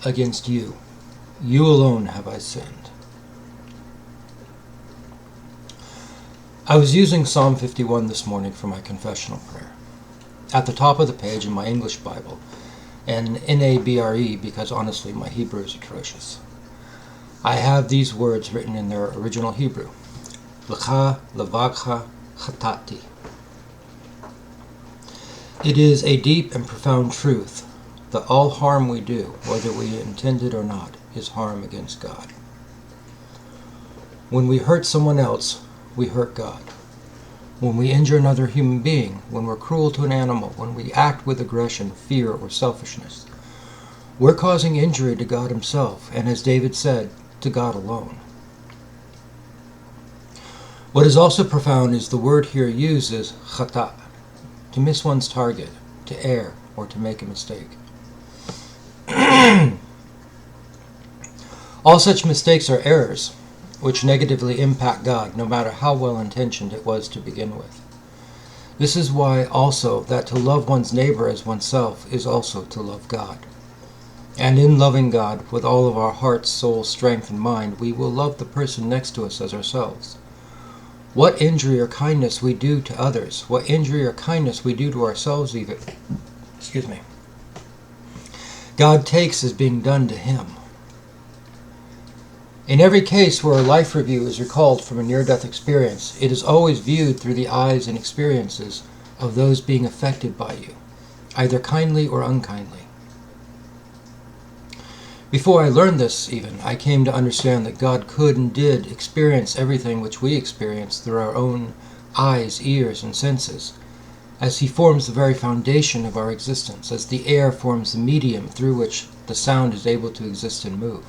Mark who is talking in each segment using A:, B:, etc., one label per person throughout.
A: against you. You alone have I sinned. I was using Psalm 51 this morning for my confessional prayer. At the top of the page in my English Bible, and NABRE, because honestly my Hebrew is atrocious, I have these words written in their original Hebrew. L'cha levagcha hkata'tiy. It is a deep and profound truth that all harm we do, whether we intend it or not, is harm against God. When we hurt someone else, we hurt God. When we injure another human being, when we're cruel to an animal, when we act with aggression, fear, or selfishness, we're causing injury to God himself, and as David said, to God alone. What is also profound is the word here used is khata, to miss one's target, to err, or to make a mistake. All such mistakes are errors, which negatively impact God, no matter how well-intentioned it was to begin with. This is why also that to love one's neighbor as oneself is also to love God. And in loving God with all of our heart, soul, strength, and mind, we will love the person next to us as ourselves. What injury or kindness we do to others, what injury or kindness we do to ourselves even, God takes as being done to him. In every case where a life review is recalled from a near-death experience, it is always viewed through the eyes and experiences of those being affected by you, either kindly or unkindly. Before I learned this even, I came to understand that God could and did experience everything which we experience through our own eyes, ears, and senses, as he forms the very foundation of our existence, as the air forms the medium through which the sound is able to exist and move.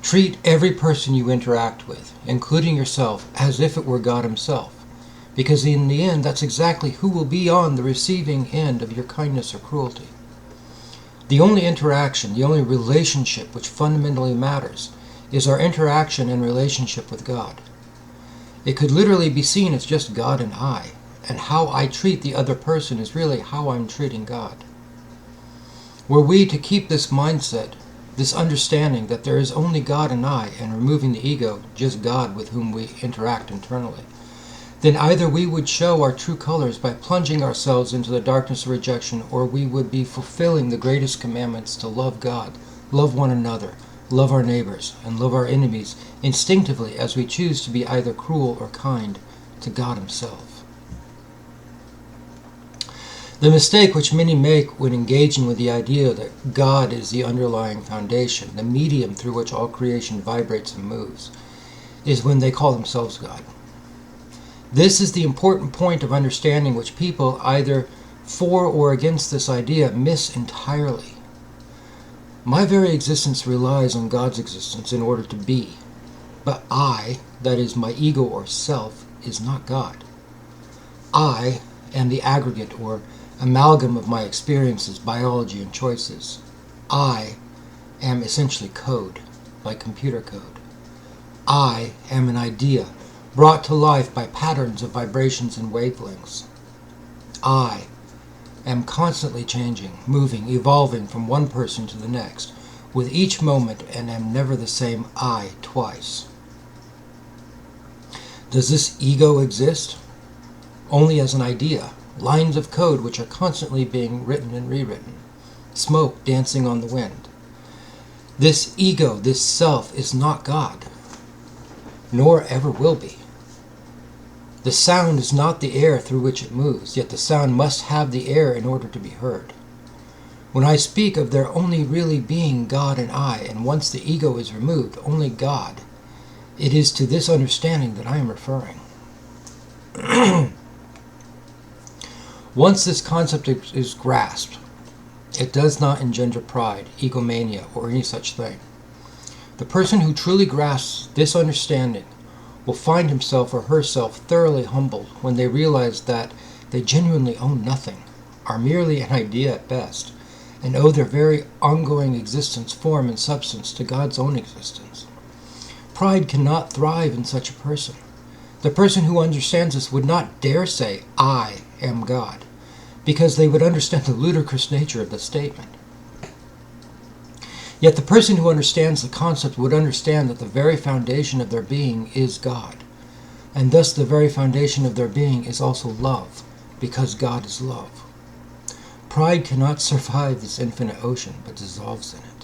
A: Treat every person you interact with, including yourself, as if it were God himself, because in the end, that's exactly who will be on the receiving end of your kindness or cruelty. The only interaction, the only relationship which fundamentally matters is our interaction and relationship with God. It could literally be seen as just God and how I treat the other person is really how I'm treating God. Were we to keep this mindset, this understanding that there is only God and removing the ego, just God with whom we interact internally, then either we would show our true colors by plunging ourselves into the darkness of rejection, or we would be fulfilling the greatest commandments to love God, love one another, love our neighbors, and love our enemies instinctively as we choose to be either cruel or kind to God himself. The mistake which many make when engaging with the idea that God is the underlying foundation, the medium through which all creation vibrates and moves, is when they call themselves God. This is the important point of understanding which people, either for or against this idea, miss entirely. My very existence relies on God's existence in order to be, but I, that is my ego or self, is not God. I am the aggregate or amalgam of my experiences, biology, and choices. I am essentially code, like computer code. I am an idea, brought to life by patterns of vibrations and wavelengths. I am constantly changing, moving, evolving from one person to the next, with each moment, and am never the same I twice. Does this ego exist? Only as an idea, lines of code which are constantly being written and rewritten, smoke dancing on the wind. This ego, this self, is not God, nor ever will be. The sound is not the air through which it moves, yet the sound must have the air in order to be heard. When I speak of there only really being God and and once the ego is removed, only God, it is to this understanding that I am referring. Once this concept is grasped, it does not engender pride, egomania, or any such thing. The person who truly grasps this understanding will find himself or herself thoroughly humbled when they realize that they genuinely own nothing, are merely an idea at best, and owe their very ongoing existence, form, and substance to God's own existence. Pride cannot thrive in such a person. The person who understands this would not dare say, I am God, because they would understand the ludicrous nature of the statement. Yet the person who understands the concept would understand that the very foundation of their being is God, and thus the very foundation of their being is also love, because God is love. Pride cannot survive this infinite ocean, but dissolves in it.